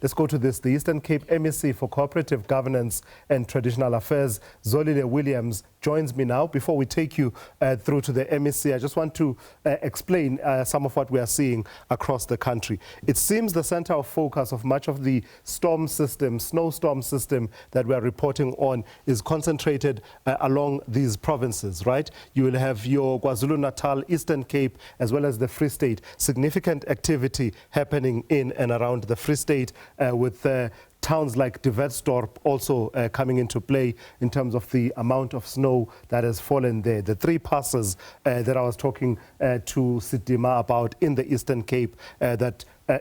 Let's go to this. The Eastern Cape MEC for Cooperative Governance and Traditional Affairs, Zolile Williams, joins me now. Before we take you through to the MEC, I just want to explain some of what we are seeing across the country. It seems the center of focus of much of the storm system, snowstorm system that we are reporting on is concentrated along these provinces, right? You will have your KwaZulu-Natal, Eastern Cape, as well as the Free State. Significant activity happening in and around the Free State with towns like De Wetsdorp also coming into play in terms of the amount of snow that has fallen there. The three passes that I was talking to Sidima about in the Eastern Cape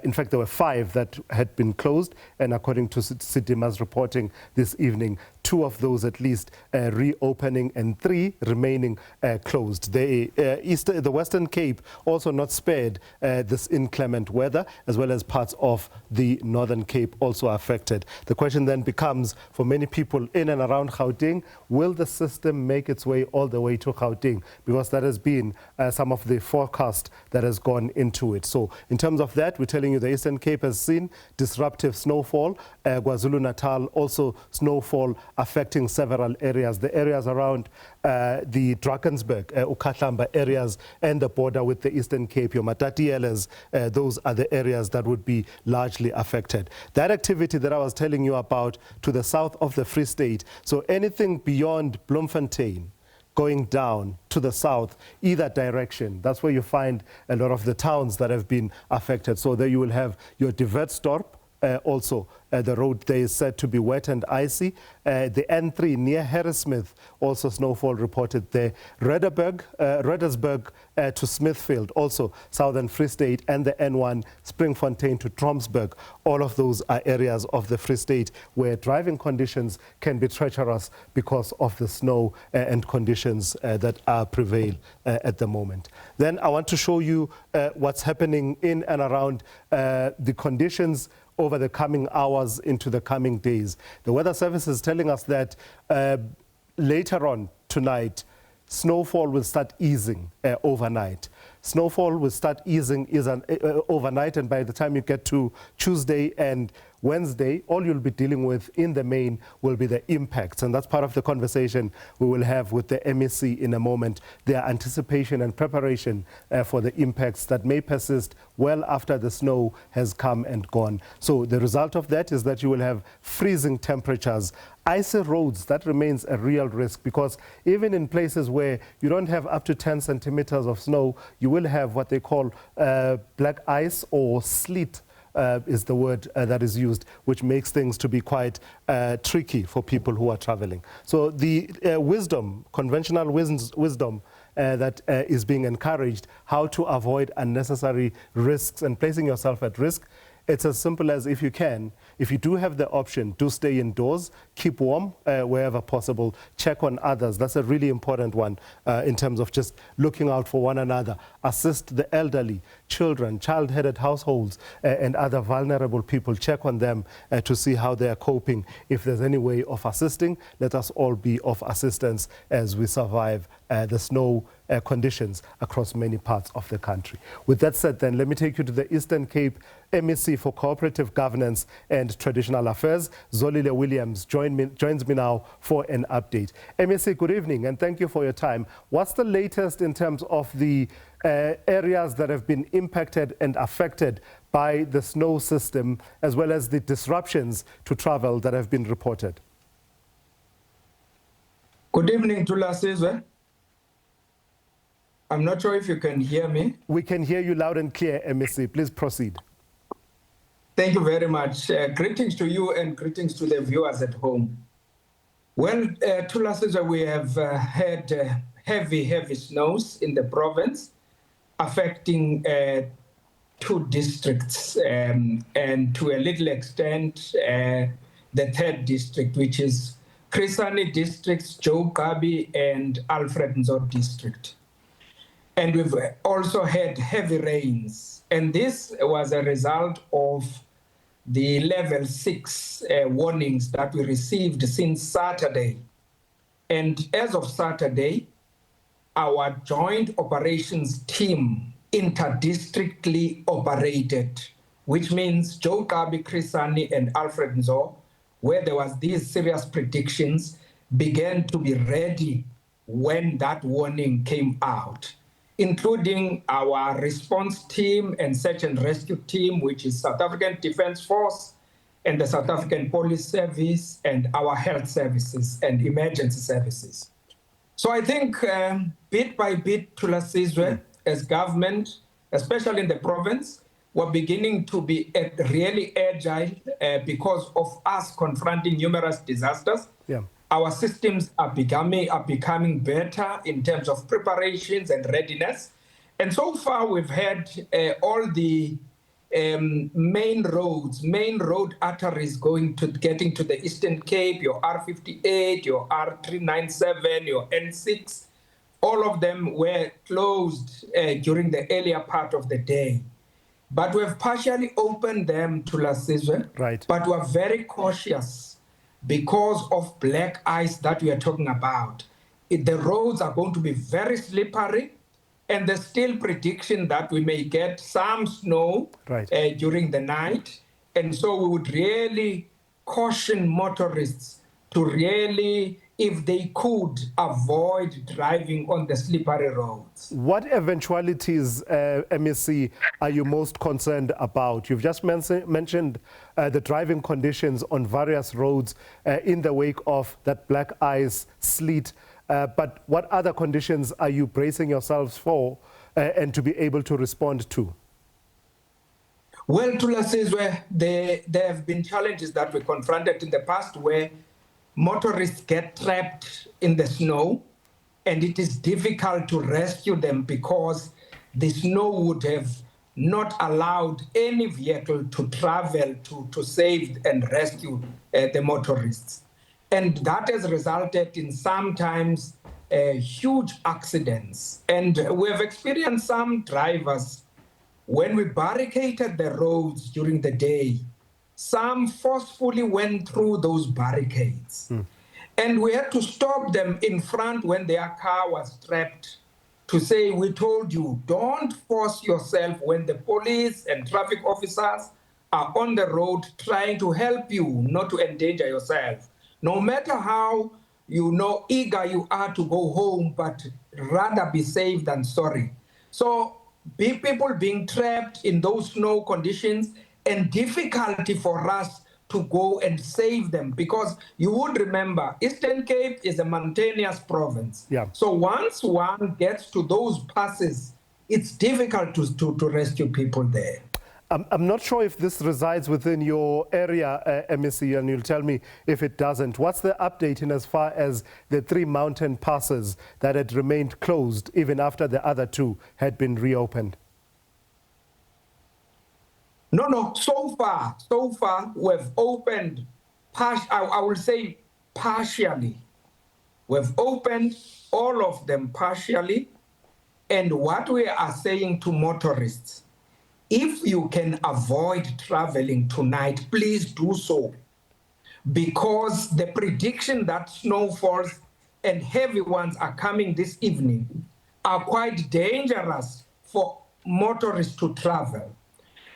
in fact, there were 5 that had been closed, and according to Sidima's reporting this evening, 2 of those at least reopening and 3 remaining closed. The Western Cape also not spared this inclement weather, as well as parts of the Northern Cape also affected. The question then becomes, for many people in and around Gauteng, will the system make its way all the way to Gauteng? Because that has been some of the forecast that has gone into it. So in terms of that, we're telling you the Eastern Cape has seen disruptive snowfall. KwaZulu-Natal also snowfall affecting several areas. The areas around the Drakensberg, Ukhahlamba areas and the border with the Eastern Cape, your Matatieles, those are the areas that would be largely affected. That activity that I was telling you about to the south of the Free State, so anything beyond Bloemfontein, going down to the south, either direction. That's where you find a lot of the towns that have been affected. So there you will have your De Wetsdorp, also the road there is said to be wet and icy. The N3 near Harrismith, also snowfall reported there. Reddersburg to Smithfield, also Southern Free State, and the N1 Springfontein to Tromsburg. All of those are areas of the Free State where driving conditions can be treacherous because of the snow and conditions that prevail at the moment. Then I want to show you what's happening in and around the conditions over the coming hours into the coming days. The Weather Service is telling us that later on tonight, snowfall will start easing overnight. Snowfall will start easing overnight, and by the time you get to Tuesday and Wednesday, all you'll be dealing with in the main will be the impacts. And that's part of the conversation we will have with the MEC in a moment, their anticipation and preparation for the impacts that may persist well after the snow has come and gone. So the result of that is that you will have freezing temperatures. Icy roads, that remains a real risk, because even in places where you don't have up to 10 centimeters of snow, you will have what they call black ice or sleet. Is the word that is used, which makes things to be quite tricky for people who are traveling. So the conventional wisdom that is being encouraged, how to avoid unnecessary risks and placing yourself at risk. It's as simple as, if you can, if you do have the option, do stay indoors, keep warm wherever possible, check on others. That's a really important one in terms of just looking out for one another. Assist the elderly, children, child-headed households, and other vulnerable people. Check on them to see how they are coping. If there's any way of assisting, let us all be of assistance as we survive the snow conditions across many parts of the country. With that said, then, let me take you to the Eastern Cape MEC for Cooperative Governance and Traditional Affairs. Zolile Williams joins me now for an update. MEC, good evening, and thank you for your time. What's the latest in terms of the areas that have been impacted and affected by the snow system, as well as the disruptions to travel that have been reported? Good evening, Tula Sizwe. I'm not sure if you can hear me. We can hear you loud and clear, MEC. Please proceed. Thank you very much. Greetings to you and greetings to the viewers at home. Well, Tula Sizwe, we have had heavy snows in the province, affecting 2 districts and to a little extent the 3rd district, which is Chris Hani districts, Joe Gabi and Alfred Nzo district. And we've also had heavy rains. And this was a result of the level 6 warnings that we received since Saturday. And as of Saturday, our joint operations team interdistrictly operated which means Joe Kabi, Chris Sani, and Alfred Nzo, where there was these serious predictions, began to be ready when that warning came out, including our response team and search and rescue team, which is South African Defence Force and the South African Police Service and our health services and emergency services. So I think bit by bit, Thulasizwe, as government, especially in the province, we're beginning to be really agile because of us confronting numerous disasters. Yeah. Our systems are becoming better in terms of preparations and readiness. And so far, we've had all the main road arteries getting to the Eastern Cape, your R58, your R397, your N6. All of them were closed during the earlier part of the day. But we've partially opened them to Lasizwe. Right. But we're very cautious because of black ice that we are talking about. The roads are going to be very slippery, and there's still prediction that we may get some snow during the night. And so we would really caution motorists to really, if they could, avoid driving on the slippery roads. What eventualities, MEC, are you most concerned about? You've just mentioned the driving conditions on various roads in the wake of that black ice, sleet. But what other conditions are you bracing yourselves for and to be able to respond to? Well, Thulasizwe, there have been challenges that we confronted in the past where motorists get trapped in the snow, and it is difficult to rescue them because the snow would have not allowed any vehicle to travel to save and rescue the motorists. And that has resulted in sometimes huge accidents. And we have experienced some drivers, when we barricaded the roads during the day, some forcefully went through those barricades. And we had to stop them in front when their car was trapped to say, we told you, don't force yourself when the police and traffic officers are on the road trying to help you, not to endanger yourself. No matter how eager you are to go home, but rather be safe than sorry. So people being trapped in those snow conditions and difficulty for us to go and save them, because you would remember Eastern Cape is a mountainous province. Yeah. So once one gets to those passes, it's difficult to rescue people there. I'm not sure if this resides within your area, MEC, and you'll tell me if it doesn't. What's the update in as far as the 3 mountain passes that had remained closed even after the other 2 had been reopened? No. So far, we've opened, I will say partially. We've opened all of them partially. And what we are saying to motorists, if you can avoid traveling tonight, please do so. Because the prediction that snowfalls and heavy ones are coming this evening are quite dangerous for motorists to travel.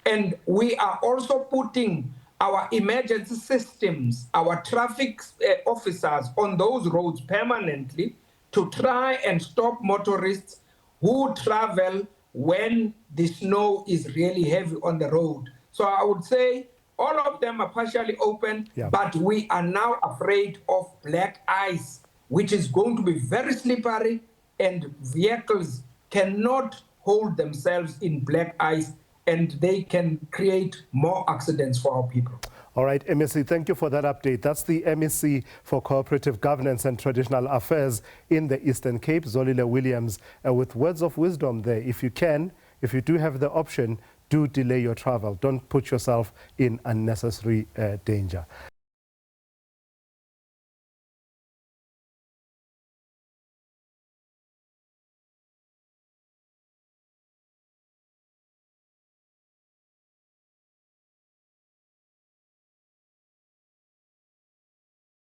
And we are also putting our emergency systems, our traffic officers on those roads permanently to try and stop motorists who travel when the snow is really heavy on the road. So I would say all of them are partially open, but we are now afraid of black ice, which is going to be very slippery, and vehicles cannot hold themselves in black ice, and they can create more accidents for our people. All right, MEC, thank you for that update. That's the MEC for Cooperative Governance and Traditional Affairs in the Eastern Cape, Zolile Williams, with words of wisdom there. If you can, if you do have the option, do delay your travel. Don't put yourself in unnecessary danger.